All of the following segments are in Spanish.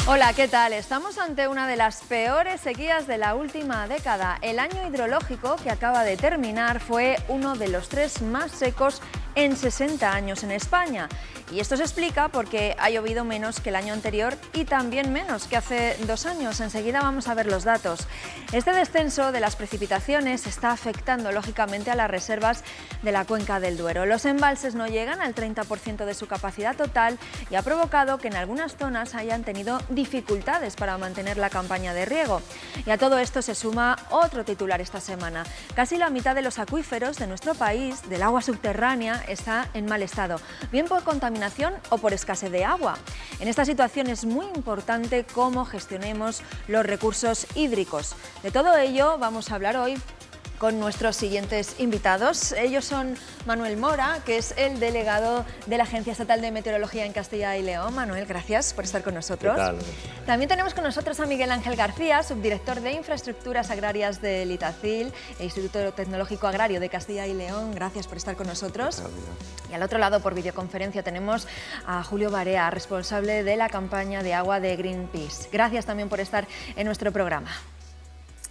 Hola, ¿qué tal? Estamos ante una de las peores sequías de la última década. El año hidrológico que acaba de terminar fue uno de los 3 más secos en 60 años en España. Y esto se explica porque ha llovido menos que el año anterior y también menos que hace 2 años. Enseguida vamos a ver los datos. Este descenso de las precipitaciones está afectando lógicamente a las reservas de la cuenca del Duero. Los embalses no llegan al 30% de su capacidad total y ha provocado que en algunas zonas hayan tenido dificultades para mantener la campaña de riego. Y a todo esto se suma otro titular esta semana. Casi la mitad de los acuíferos de nuestro país, del agua subterránea, está en mal estado, bien por contaminación o por escasez de agua. En esta situación es muy importante cómo gestionemos los recursos hídricos. De todo ello vamos a hablar hoy con nuestros siguientes invitados. Ellos son Manuel Mora, que es el delegado de la Agencia Estatal de Meteorología en Castilla y León. Manuel, gracias por estar con nosotros. ¿Qué tal? También tenemos con nosotros a Miguel Ángel García, subdirector de Infraestructuras Agrarias del ITACIL, el Instituto Tecnológico Agrario de Castilla y León. Gracias por estar con nosotros. Y al otro lado, por videoconferencia, tenemos a Julio Barea, responsable de la campaña de agua de Greenpeace. Gracias también por estar en nuestro programa.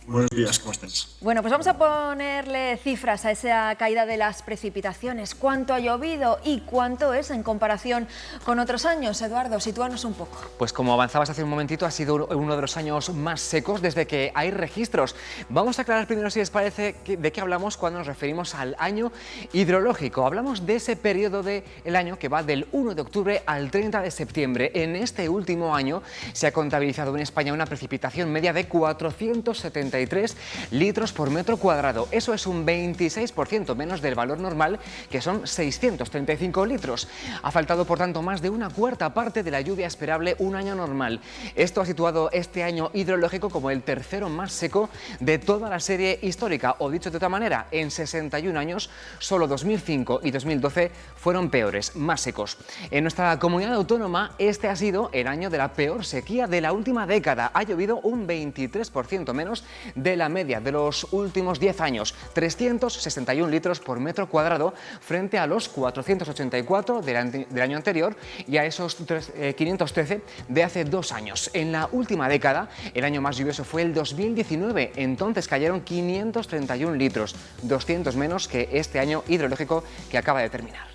Buenos días, ¿cómo estás? Bueno, pues vamos a ponerle cifras a esa caída de las precipitaciones. ¿Cuánto ha llovido y cuánto es en comparación con otros años? Eduardo, sitúanos un poco. Pues como avanzabas hace un momentito, ha sido uno de los años más secos desde que hay registros. Vamos a aclarar primero, si les parece, de qué hablamos cuando nos referimos al año hidrológico. Hablamos de ese periodo del año que va del 1 de octubre al 30 de septiembre. En este último año se ha contabilizado en España una precipitación media de 473 litros por metro cuadrado. Eso es un 26% menos del valor normal, que son 635 litros. Ha faltado, por tanto, más de una cuarta parte de la lluvia esperable un año normal. Esto ha situado este año hidrológico como el tercero más seco de toda la serie histórica, o dicho de otra manera, en 61 años, solo 2005 y 2012 fueron peores, más secos. En nuestra comunidad autónoma, este ha sido el año de la peor sequía de la última década. Ha llovido un 23% menos de la media de los últimos 10 años, 361 litros por metro cuadrado frente a los 484 del año anterior y a esos 513 de hace 2 años. En la última década, el año más lluvioso fue el 2019, entonces cayeron 531 litros, 200 menos que este año hidrológico que acaba de terminar.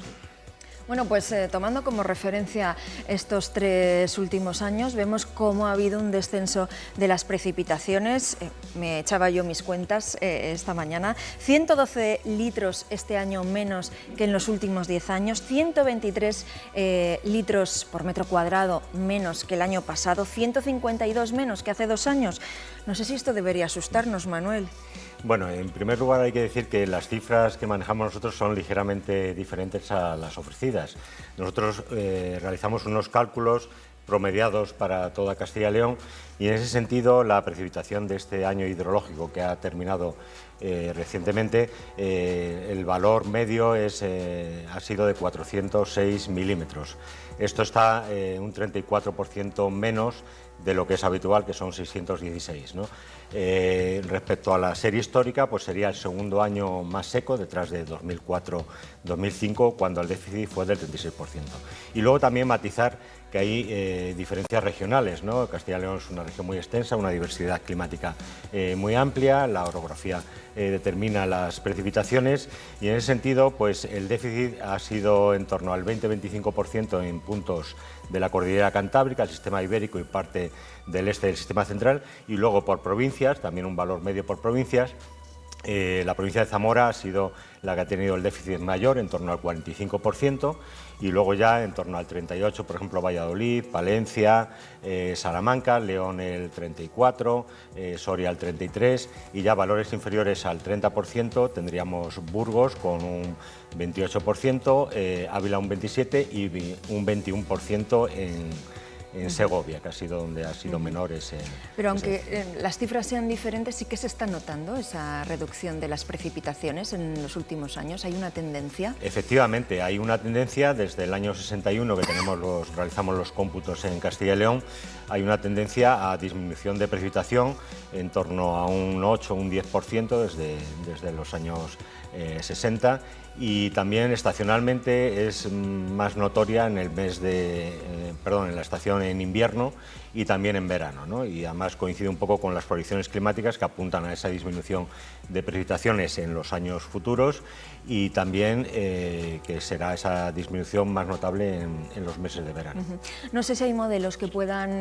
Bueno, pues tomando como referencia estos 3 últimos años, vemos cómo ha habido un descenso de las precipitaciones. Me echaba yo mis cuentas esta mañana. 112 litros este año menos que en los últimos 10 años, 123 litros por metro cuadrado menos que el año pasado, 152 menos que hace 2 años. No sé si esto debería asustarnos, Manuel. Bueno, en primer lugar hay que decir que las cifras que manejamos nosotros son ligeramente diferentes a las ofrecidas. Nosotros realizamos unos cálculos promediados para toda Castilla y León y en ese sentido la precipitación de este año hidrológico que ha terminado recientemente, el valor medio ha sido de 406 milímetros. Esto está un 34% menos de lo que es habitual, que son 616, ¿no? Respecto a la serie histórica, pues sería el segundo año más seco, detrás de 2004-2005, cuando el déficit fue del 36%. Y luego también matizar que hay diferencias regionales, ¿no? Castilla y León es una región muy extensa, una diversidad climática muy amplia, la orografía determina las precipitaciones y en ese sentido pues el déficit ha sido en torno al 20-25% en puntos de la cordillera cantábrica, el sistema ibérico y parte del este del sistema central, y luego por provincias, también un valor medio por provincias. La provincia de Zamora ha sido la que ha tenido el déficit mayor, en torno al 45%, y luego ya en torno al 38%, por ejemplo, Valladolid, Palencia, Salamanca, León el 34%, Soria el 33%, y ya valores inferiores al 30% tendríamos Burgos con un 28%, Ávila un 27% y un 21% en Segovia, que ha sido donde ha sido menor ese... Pero aunque las cifras sean diferentes, sí que se está notando esa reducción de las precipitaciones en los últimos años. ¿Hay una tendencia? Efectivamente, hay una tendencia desde el año 61 que realizamos los cómputos en Castilla y León. Hay una tendencia a disminución de precipitación en torno a un 8 o un 10% desde los años 60, y también estacionalmente es más notoria en el mes en la estación en invierno y también en verano, ¿no? Y además coincide un poco con las proyecciones climáticas que apuntan a esa disminución de precipitaciones en los años futuros, y también que será esa disminución más notable en los meses de verano. No sé si hay modelos que puedan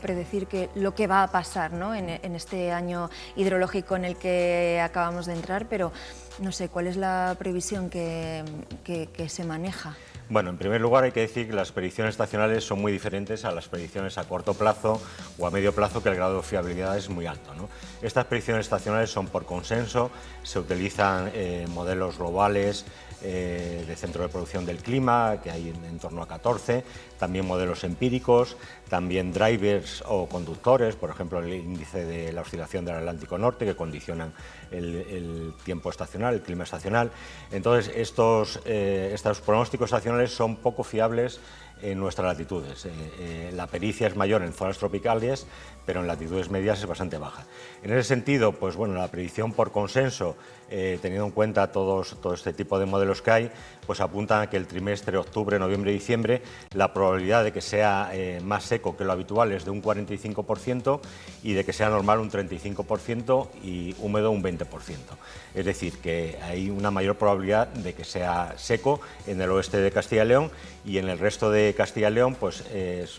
predecir lo que va a pasar, ¿no?, en este año hidrológico en el que acabamos de entrar, pero no sé, ¿cuál es la previsión que se maneja? Bueno, en primer lugar hay que decir que las predicciones estacionales son muy diferentes a las predicciones a corto plazo o a medio plazo, que el grado de fiabilidad es muy alto, ¿no? Estas predicciones estacionales son por consenso, se utilizan modelos globales de centro de producción del clima, que hay en torno a 14, también modelos empíricos, también drivers o conductores, por ejemplo el índice de la oscilación del Atlántico Norte, que condicionan el tiempo estacional, el clima estacional. Entonces estos pronósticos estacionales son poco fiables en nuestras latitudes. La pericia es mayor en zonas tropicales, pero en latitudes medias es bastante baja. En ese sentido, pues bueno, la predicción por consenso, teniendo en cuenta todo este tipo de modelos que hay, pues apuntan a que el trimestre octubre, noviembre y diciembre la probabilidad de que sea más seco que lo habitual es de un 45% y de que sea normal un 35% y húmedo un 20%. Es decir, que hay una mayor probabilidad de que sea seco en el oeste de Castilla y León, y en el resto de Castilla y León pues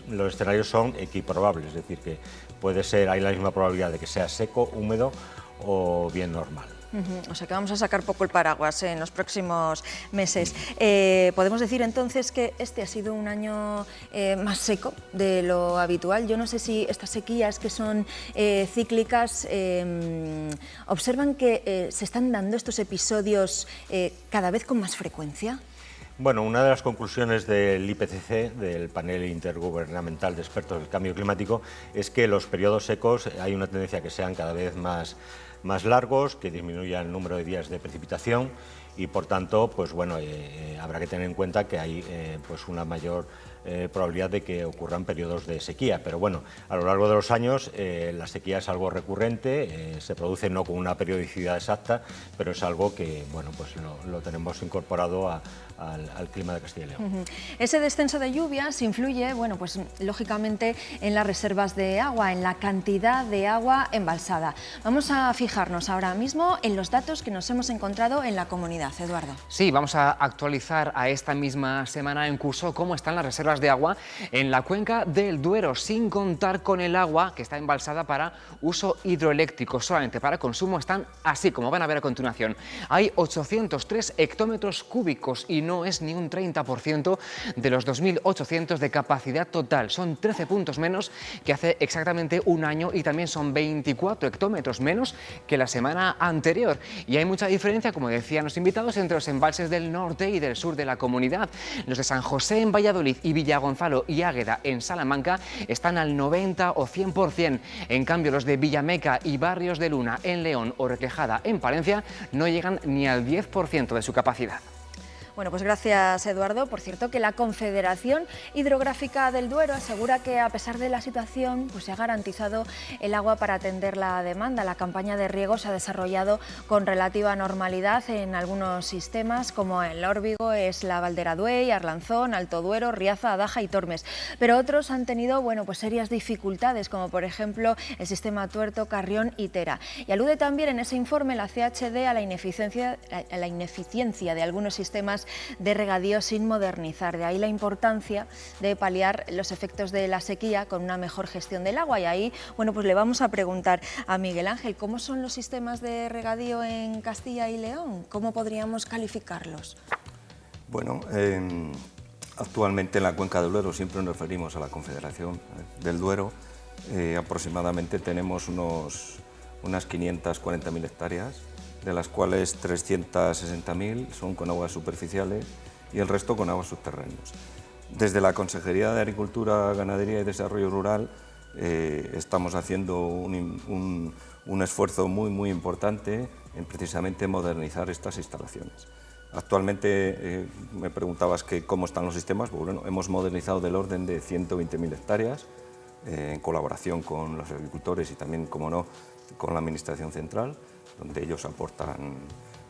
los escenarios son equiprobables, es decir, que hay la misma probabilidad de que sea seco, húmedo o bien normal. O sea que vamos a sacar poco el paraguas en los próximos meses. ¿Podemos decir entonces que este ha sido un año más seco de lo habitual? Yo no sé si estas sequías que son cíclicas observan que se están dando estos episodios cada vez con más frecuencia. Bueno, una de las conclusiones del IPCC, del Panel Intergubernamental de Expertos del Cambio Climático, es que los periodos secos hay una tendencia a que sean cada vez más largos, que disminuya el número de días de precipitación, y por tanto, pues bueno, habrá que tener en cuenta que hay pues una mayor probabilidad de que ocurran periodos de sequía. Pero bueno, a lo largo de los años la sequía es algo recurrente, se produce no con una periodicidad exacta, pero es algo que bueno, pues lo tenemos incorporado al clima de Castilla y León. Ese descenso de lluvias influye, bueno, pues lógicamente en las reservas de agua, en la cantidad de agua embalsada. Vamos a fijarnos ahora mismo en los datos que nos hemos encontrado en la comunidad. Eduardo. Sí, vamos a actualizar a esta misma semana en curso cómo están las reservas de agua en la cuenca del Duero, sin contar con el agua que está embalsada para uso hidroeléctrico. Solamente para consumo están así, como van a ver a continuación. Hay 803 hectómetros cúbicos y no es ni un 30% de los 2.800 de capacidad total. Son 13 puntos menos que hace exactamente un año, y también son 24 hectómetros menos que la semana anterior. Y hay mucha diferencia, como decían los invitados, entre los embalses del norte y del sur de la comunidad. Los de San José en Valladolid y Villagonzalo y Águeda en Salamanca están al 90 o 100%. En cambio, los de Villameca y Barrios de Luna en León o Requejada en Palencia no llegan ni al 10% de su capacidad. Bueno, pues gracias, Eduardo. Por cierto, que la Confederación Hidrográfica del Duero asegura que, a pesar de la situación, pues se ha garantizado el agua para atender la demanda. La campaña de riego se ha desarrollado con relativa normalidad en algunos sistemas, como el Órbigo, Esla, Valderaduey, Arlanzón, Alto Duero, Riaza, Adaja y Tormes. Pero otros han tenido, bueno, pues serias dificultades, como por ejemplo el sistema Tuerto, Carrión y Tera. Y alude también en ese informe la CHD a la ineficiencia de algunos sistemas de regadío sin modernizar. De ahí la importancia de paliar los efectos de la sequía con una mejor gestión del agua. Y ahí, bueno, pues le vamos a preguntar a Miguel Ángel, ¿cómo son los sistemas de regadío en Castilla y León? ¿Cómo podríamos calificarlos? Bueno, actualmente en la cuenca del Duero, siempre nos referimos a la Confederación del Duero, aproximadamente tenemos unas 540.000 hectáreas, de las cuales 360.000 son con aguas superficiales y el resto con aguas subterráneas. Desde la Consejería de Agricultura, Ganadería y Desarrollo Rural estamos haciendo un esfuerzo muy importante en precisamente modernizar estas instalaciones. Actualmente me preguntabas que cómo están los sistemas. Bueno, hemos modernizado del orden de 120.000 hectáreas en colaboración con los agricultores y también, como no, con la Administración Central, donde ellos aportan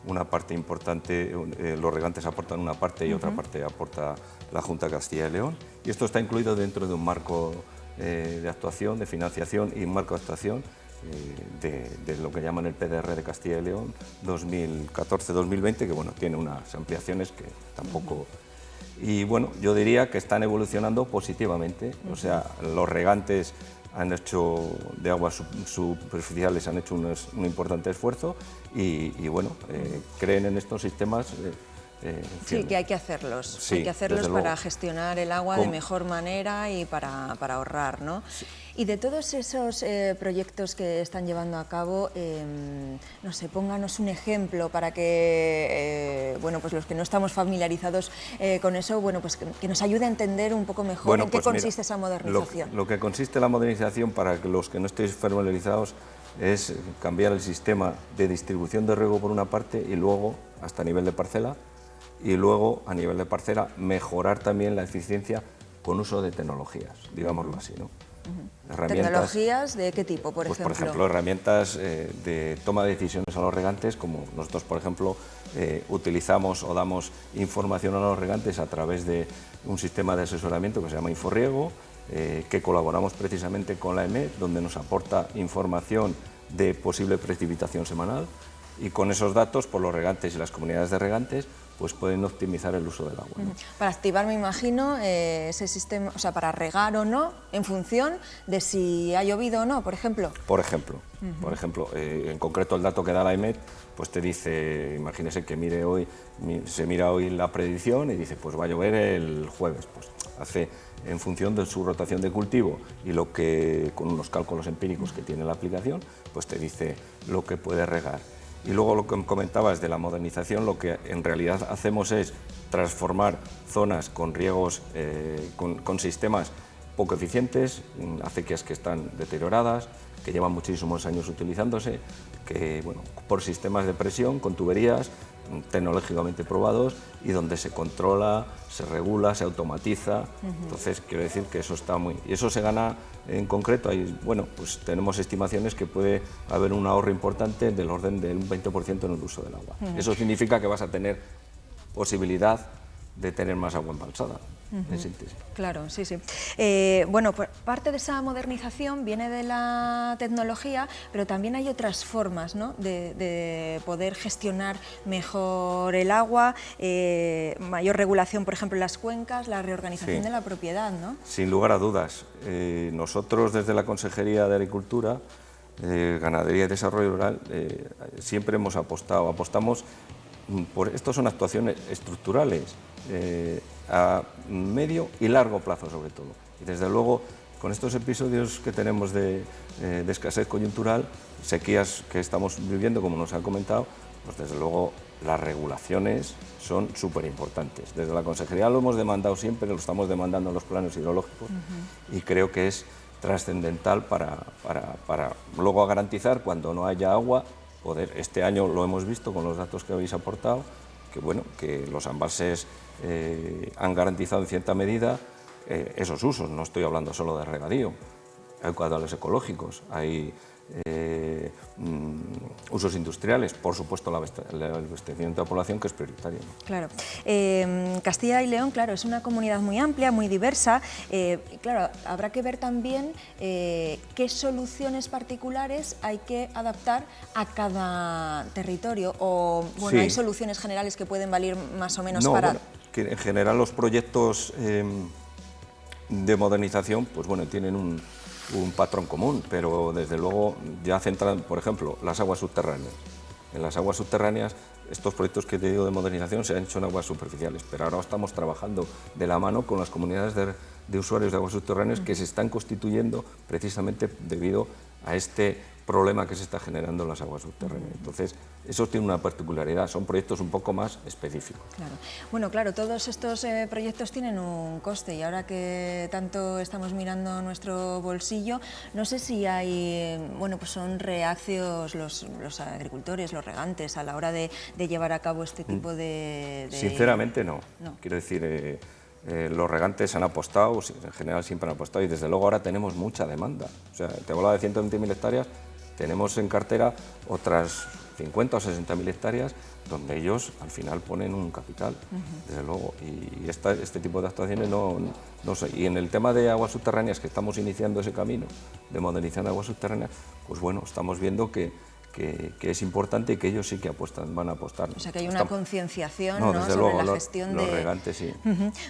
una parte importante, los regantes aportan una parte y otra parte aporta la Junta de Castilla y León. Y esto está incluido dentro de un marco de actuación, de financiación y un marco de actuación de lo que llaman el PDR de Castilla y León 2014-2020, que bueno, tiene unas ampliaciones que tampoco... Y bueno, yo diría que están evolucionando positivamente, o sea, los regantes han hecho de aguas superficiales, han hecho un importante esfuerzo y bueno, creen en estos sistemas. Sí, que hay que hacerlos, sí, hay que hacerlos para luego gestionar el agua de mejor manera y para ahorrar, ¿no? Sí. Y de todos esos proyectos que están llevando a cabo, no sé, pónganos un ejemplo para que, bueno, pues los que no estamos familiarizados con eso, bueno, pues que nos ayude a entender un poco mejor en qué consiste esa modernización. Lo que consiste la modernización, para los que no estéis familiarizados, es cambiar el sistema de distribución de riego por una parte y luego hasta nivel de parcela, y luego a nivel de parcela mejorar también la eficiencia con uso de tecnologías, digámoslo así, ¿no? ¿Tecnologías de qué tipo, por pues ejemplo? Por ejemplo, herramientas de toma de decisiones a los regantes, como nosotros, por ejemplo, utilizamos o damos información a los regantes a través de un sistema de asesoramiento que se llama Inforriego, que colaboramos precisamente con la EMET, donde nos aporta información de posible precipitación semanal, y con esos datos, por los regantes y las comunidades de regantes, pues pueden optimizar el uso del agua, ¿no? Para activar, me imagino, ese sistema, o sea, para regar o no, en función de si ha llovido o no, por ejemplo. Por ejemplo, en concreto el dato que da la EMET, pues te dice, imagínese que se mira hoy la predicción y dice, pues va a llover el jueves, pues hace en función de su rotación de cultivo y lo que, con unos cálculos empíricos que tiene la aplicación, pues te dice lo que puede regar. Y luego lo que comentabas de la modernización, lo que en realidad hacemos es transformar zonas con riegos, con sistemas poco eficientes, acequias que están deterioradas, que llevan muchísimos años utilizándose, que bueno, por sistemas de presión, con tuberías tecnológicamente probados y donde se controla, se regula, se automatiza. Entonces quiero decir que eso está muy... Y eso se gana en concreto, bueno, pues tenemos estimaciones que puede haber un ahorro importante del orden del 20% en el uso del agua. Eso significa que vas a tener posibilidad de tener más agua embalsada. En síntesis. Claro, sí, sí. Bueno, pues parte de esa modernización viene de la tecnología, pero también hay otras formas, ¿no?, de poder gestionar mejor el agua, mayor regulación, por ejemplo, en las cuencas, la reorganización de la propiedad, ¿no? Sin lugar a dudas. Nosotros desde la Consejería de Agricultura, Ganadería y Desarrollo Rural siempre apostamos por... Estos son actuaciones estructurales, a medio y largo plazo sobre todo. Y desde luego, con estos episodios que tenemos de escasez coyuntural, sequías que estamos viviendo, como nos han comentado, pues desde luego las regulaciones son súper importantes. Desde la Consejería lo hemos demandado siempre, lo estamos demandando en los planes hidrológicos y creo que es trascendental para luego garantizar, cuando no haya agua, poder... Este año lo hemos visto con los datos que habéis aportado, que bueno, que los embalses han garantizado en cierta medida esos usos. No estoy hablando solo de regadío, hay caudales ecológicos, hay usos industriales, por supuesto el abastecimiento de la población, que es prioritario, ¿no? Claro. Castilla y León, claro, es una comunidad muy amplia, muy diversa. Claro, habrá que ver también qué soluciones particulares hay que adaptar a cada territorio, o bueno, sí, hay soluciones generales que pueden valer más o menos no, para... Bueno, que en general los proyectos de modernización, pues bueno, tienen un patrón común, pero desde luego ya centran, por ejemplo, las aguas subterráneas. En las aguas subterráneas, estos proyectos que te digo de modernización se han hecho en aguas superficiales, pero ahora estamos trabajando de la mano con las comunidades de usuarios de aguas subterráneas que se están constituyendo precisamente debido a este problema que se está generando en las aguas subterráneas. Entonces, eso tiene una particularidad, son proyectos un poco más específicos. Claro. Bueno, claro, todos estos proyectos tienen un coste, y ahora que tanto estamos mirando nuestro bolsillo, no sé si hay, bueno, pues son reacios los agricultores, los regantes, a la hora de llevar a cabo este tipo de... Sinceramente no. Quiero decir, los regantes han apostado, en general siempre han apostado, y desde luego ahora tenemos mucha demanda. O sea, te hablaba de 120.000 hectáreas, tenemos en cartera otras 50 o 60.000 hectáreas, donde ellos al final ponen un capital, desde luego, y este tipo de actuaciones no sé. Y en el tema de aguas subterráneas, que estamos iniciando ese camino de modernizar aguas subterráneas, pues bueno, estamos viendo que es importante y que ellos sí que van a apostar. O sea, que hay una concienciación, ¿no? sobre luego, la gestión los regantes, sí.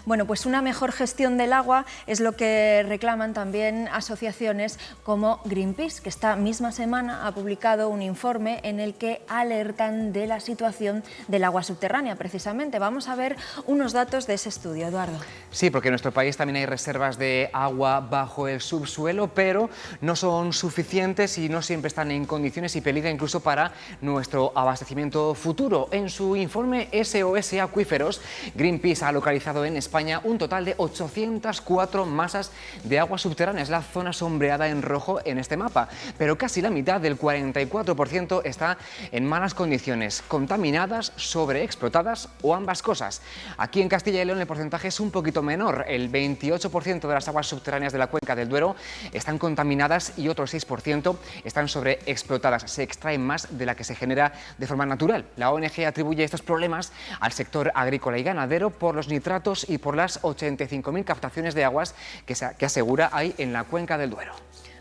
Bueno, pues una mejor gestión del agua es lo que reclaman también asociaciones como Greenpeace, que esta misma semana ha publicado un informe en el que alertan de la situación del agua subterránea, precisamente. Vamos a ver unos datos de ese estudio, Eduardo. Sí, porque en nuestro país también hay reservas de agua bajo el subsuelo, pero no son suficientes y no siempre están en condiciones y peligran incluso para nuestro abastecimiento futuro. En su informe SOS Acuíferos, Greenpeace ha localizado en España un total de 804 masas de agua subterránea. Es la zona sombreada en rojo en este mapa, pero casi la mitad, del 44%, está en malas condiciones, contaminadas, sobreexplotadas o ambas cosas. Aquí en Castilla y León el porcentaje es un poquito menor. El 28% de las aguas subterráneas de la cuenca del Duero están contaminadas y otro 6% están sobreexplotadas. Se extrae más de la que se genera de forma natural. La ONG atribuye estos problemas al sector agrícola y ganadero por los nitratos y por las 85.000 captaciones de aguas que asegura hay en la cuenca del Duero.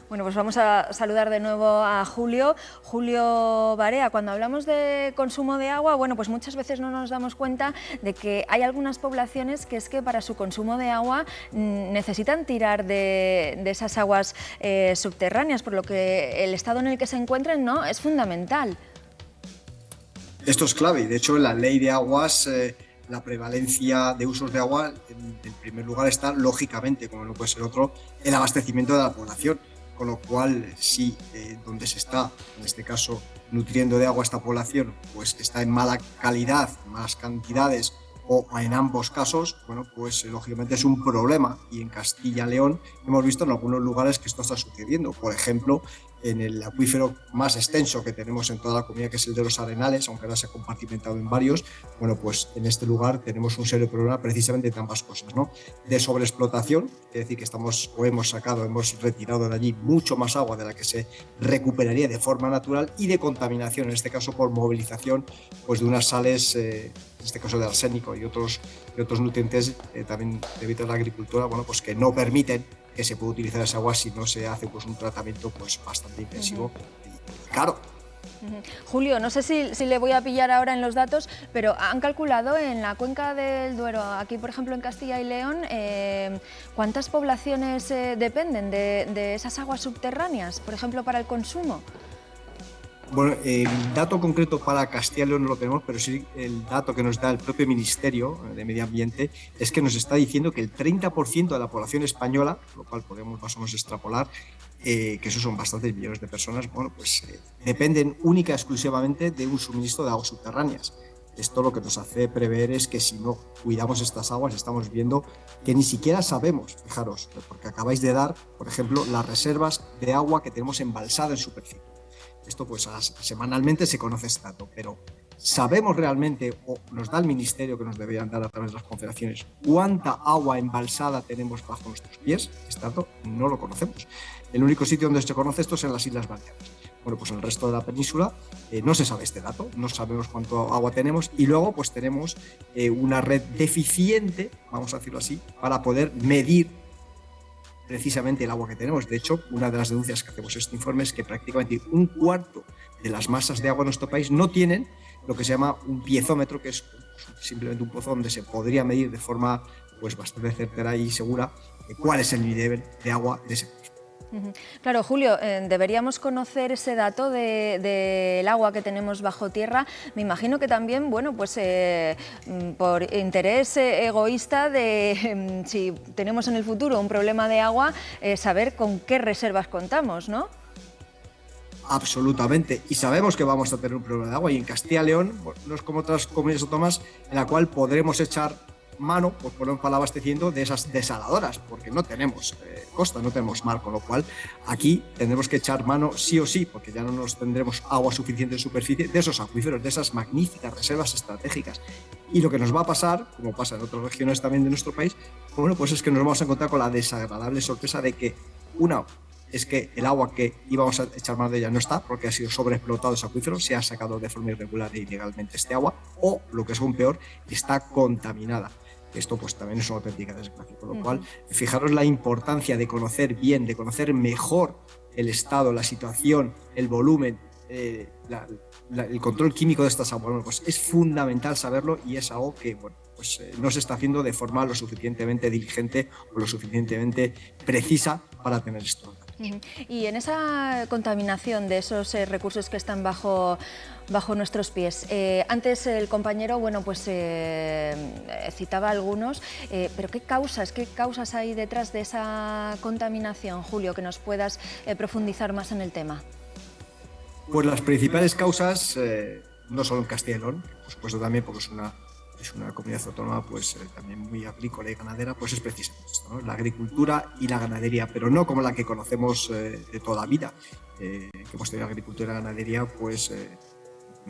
Bueno, pues vamos a saludar de nuevo a Julio. Julio Barea, cuando hablamos de consumo de agua, bueno, pues muchas veces no nos damos cuenta de que hay algunas poblaciones que es que para su consumo de agua necesitan tirar de esas aguas subterráneas, por lo que el estado en el que se encuentren, ¿no?, es fundamental. Esto es clave y de hecho en la ley de aguas la prevalencia de usos de agua en primer lugar está lógicamente, como no puede ser otro, el abastecimiento de la población. Con lo cual, si donde se está, en este caso, nutriendo de agua esta población, pues está en mala calidad, malas cantidades, o en ambos casos, bueno, pues lógicamente es un problema. Y en Castilla y León hemos visto en algunos lugares que esto está sucediendo. Por ejemplo, en el acuífero más extenso que tenemos en toda la comunidad, que es el de los Arenales, aunque ahora se ha compartimentado en varios, bueno, pues en este lugar tenemos un serio problema precisamente de ambas cosas, ¿no? De sobreexplotación, es decir, que hemos retirado de allí mucho más agua de la que se recuperaría de forma natural, y de contaminación, en este caso por movilización pues de unas sales, en este caso de arsénico y otros nutrientes también debido a la agricultura, bueno, pues que no permiten que se pueda utilizar esa agua si no se hace pues un tratamiento pues bastante intensivo y caro. Julio, no sé si le voy a pillar ahora en los datos, pero han calculado en la cuenca del Duero, aquí por ejemplo en Castilla y León, ¿cuántas poblaciones dependen de esas aguas subterráneas, por ejemplo, para el consumo? Bueno, el dato concreto para Castilla y León no lo tenemos, pero sí el dato que nos da el propio Ministerio de Medio Ambiente es que nos está diciendo que el 30% de la población española, lo cual podemos más o menos extrapolar, que esos son bastantes millones de personas, bueno, pues dependen única y exclusivamente de un suministro de aguas subterráneas. Esto lo que nos hace prever es que si no cuidamos estas aguas, estamos viendo que ni siquiera sabemos, fijaros, porque acabáis de dar, por ejemplo, las reservas de agua que tenemos embalsada en superficie. Esto pues semanalmente se conoce este dato, pero ¿sabemos realmente, o nos da el Ministerio, que nos deberían dar a través de las confederaciones, cuánta agua embalsada tenemos bajo nuestros pies? Este dato no lo conocemos. El único sitio donde se conoce esto es en las Islas Baleares. Bueno, pues en el resto de la península no se sabe este dato, no sabemos cuánto agua tenemos, y luego pues tenemos una red deficiente, vamos a decirlo así, para poder medir precisamente el agua que tenemos. De hecho, una de las denuncias que hacemos en este informe es que prácticamente un cuarto de las masas de agua en nuestro país no tienen lo que se llama un piezómetro, que es simplemente un pozo donde se podría medir de forma pues bastante certera y segura cuál es el nivel de agua de ese país. Claro, Julio, deberíamos conocer ese dato del agua que tenemos bajo tierra. Me imagino que también, bueno, pues por interés egoísta de si tenemos en el futuro un problema de agua, saber con qué reservas contamos, ¿no? Absolutamente, y sabemos que vamos a tener un problema de agua, y en Castilla y León, bueno, no es como otras comunidades autónomas en la cual podremos echar mano, pues por para abasteciendo de esas desaladoras, porque no tenemos costa, no tenemos mar, con lo cual aquí tendremos que echar mano sí o sí, porque ya no nos tendremos agua suficiente en superficie, de esos acuíferos, de esas magníficas reservas estratégicas. Y lo que nos va a pasar, como pasa en otras regiones también de nuestro país, bueno, pues es que nos vamos a encontrar con la desagradable sorpresa de que es que el agua que íbamos a echar mano de ella no está, porque ha sido sobreexplotado ese acuífero, se ha sacado de forma irregular e ilegalmente este agua, o, lo que es aún peor, está contaminada. Esto pues también es una auténtica desgracia, con lo cual, fijaros la importancia de conocer bien, de conocer mejor el estado, la situación, el volumen, el control químico de estas aguas. Bueno, pues es fundamental saberlo, y es algo que no se está haciendo de forma lo suficientemente diligente o lo suficientemente precisa para tener esto. Y en esa contaminación de esos recursos que están bajo nuestros pies, antes el compañero citaba algunos, pero ¿qué causas hay detrás de esa contaminación, Julio, que nos puedas profundizar más en el tema? Pues las principales causas, no solo en Castilla y León, por supuesto también porque es una comunidad autónoma también muy agrícola y ganadera, pues es precisamente esto, ¿no? La agricultura y la ganadería, pero no como la que conocemos de toda la vida, que hemos tenido agricultura y ganadería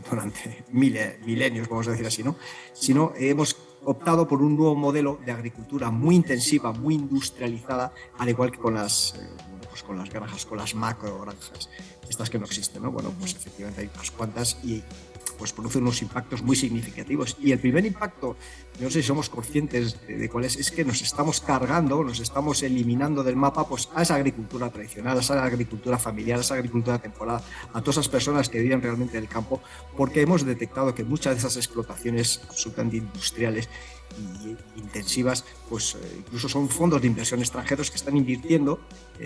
durante milenios, vamos a decir así, ¿no? Sino hemos optado por un nuevo modelo de agricultura muy intensiva, muy industrializada, al igual que con las granjas, con las macrogranjas, estas que no existen, ¿no? Bueno, pues efectivamente hay unas cuantas y pues produce unos impactos muy significativos. Y el primer impacto, no sé si somos conscientes de cuál es que nos estamos cargando, nos estamos eliminando del mapa pues a esa agricultura tradicional, a esa agricultura familiar, a esa agricultura temporal, a todas esas personas que viven realmente del campo, porque hemos detectado que muchas de esas explotaciones absolutamente industriales y intensivas, pues incluso son fondos de inversión extranjeros que están invirtiendo,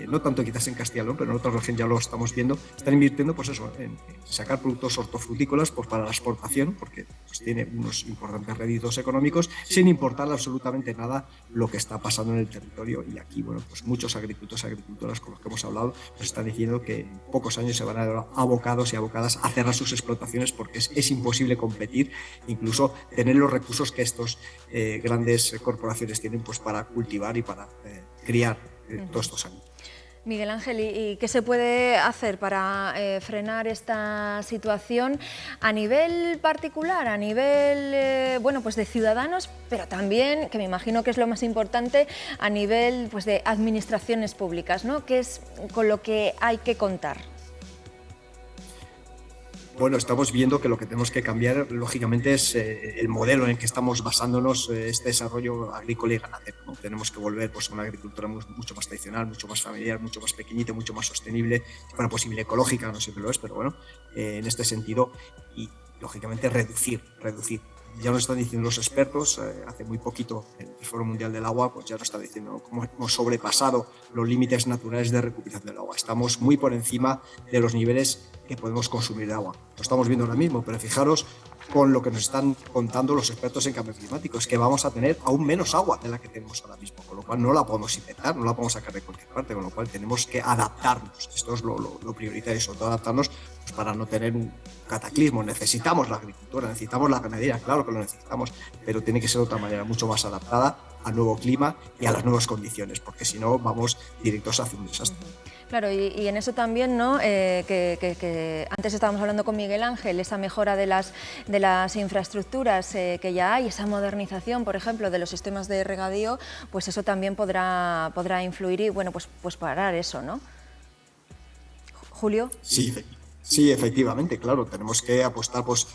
no tanto quizás en Castilla y León, pero en otras regiones ya lo estamos viendo, están invirtiendo pues eso, en sacar productos hortofrutícolas pues para la exportación, porque pues tiene unos importantes réditos económicos, sin importarle absolutamente nada lo que está pasando en el territorio. Y aquí, bueno, pues muchos agricultores y agricultoras con los que hemos hablado nos están diciendo que en pocos años se van a ver abocados y abocadas a cerrar sus explotaciones, porque es imposible competir, incluso tener los recursos que estos grandes corporaciones tienen pues para cultivar y para criar todos estos años. Miguel Ángel, ¿y qué se puede hacer para frenar esta situación a nivel particular, a nivel de ciudadanos, pero también, que me imagino que es lo más importante, a nivel pues, de administraciones públicas, ¿no? ¿Qué es con lo que hay que contar? Bueno, estamos viendo que lo que tenemos que cambiar, lógicamente, es el modelo en el que estamos basándonos este desarrollo agrícola y ganadero, ¿no? Tenemos que volver pues, a una agricultura mucho más tradicional, mucho más familiar, mucho más pequeñita, mucho más sostenible, si fuera posible ecológica, no siempre lo es, pero bueno, en este sentido, y lógicamente reducir. Ya nos están diciendo los expertos, hace muy poquito el Foro Mundial del Agua pues ya nos está diciendo cómo hemos sobrepasado los límites naturales de recuperación del agua. Estamos muy por encima de los niveles que podemos consumir de agua. Lo estamos viendo ahora mismo, pero fijaros con lo que nos están contando los expertos en cambio climático, es que vamos a tener aún menos agua de la que tenemos ahora mismo, con lo cual no la podemos inventar, no la podemos sacar de cualquier parte, con lo cual tenemos que adaptarnos. Esto es lo prioritario, sobre todo adaptarnos pues, para no tener un cataclismo. Necesitamos la agricultura, necesitamos la ganadería, claro que lo necesitamos, pero tiene que ser de otra manera, mucho más adaptada al nuevo clima y a las nuevas condiciones, porque si no vamos directos hacia un desastre. Claro, y en eso también, ¿no? Que antes estábamos hablando con Miguel Ángel, esa mejora de las infraestructuras que ya hay, esa modernización, por ejemplo, de los sistemas de regadío, pues eso también podrá influir y, bueno, pues parar eso, ¿no? Julio. Sí, efectivamente, claro, tenemos que apostar pues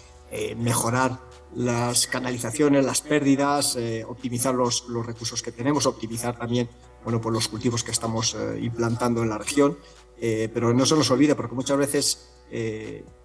mejorar las canalizaciones, las pérdidas, optimizar los recursos que tenemos, optimizar también pues los cultivos que estamos implantando en la región, pero no se nos olvide, porque muchas veces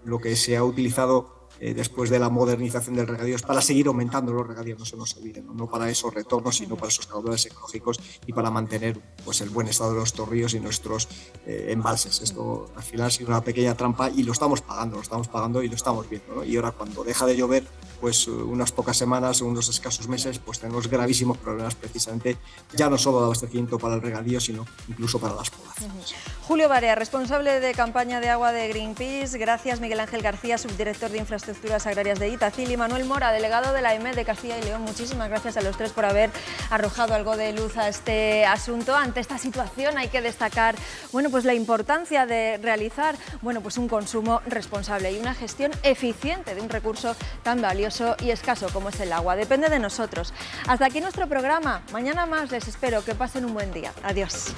lo que se ha utilizado después de la modernización del regadío es para seguir aumentando los regadíos, no se nos olvide, no para esos retornos, sino para esos caudales ecológicos y para mantener pues, el buen estado de nuestros ríos y nuestros embalses. Esto al final ha sido una pequeña trampa y lo estamos pagando y lo estamos viendo, ¿no? Y ahora cuando deja de llover, pues unas pocas semanas, unos escasos meses, pues tenemos gravísimos problemas precisamente, ya no solo de abastecimiento para el regadío, sino incluso para las poblaciones. Julio Barea, responsable de campaña de agua de Greenpeace. Gracias, Miguel Ángel García, subdirector de Infraestructuras Agrarias de Itacil, y Manuel Mora, delegado de la EMET de Castilla y León. Muchísimas gracias a los tres por haber arrojado algo de luz a este asunto. Ante esta situación hay que destacar pues la importancia de realizar pues un consumo responsable y una gestión eficiente de un recurso tan valioso y escaso como es el agua. Depende de nosotros. Hasta aquí nuestro programa. Mañana más, les espero. Que pasen un buen día. Adiós.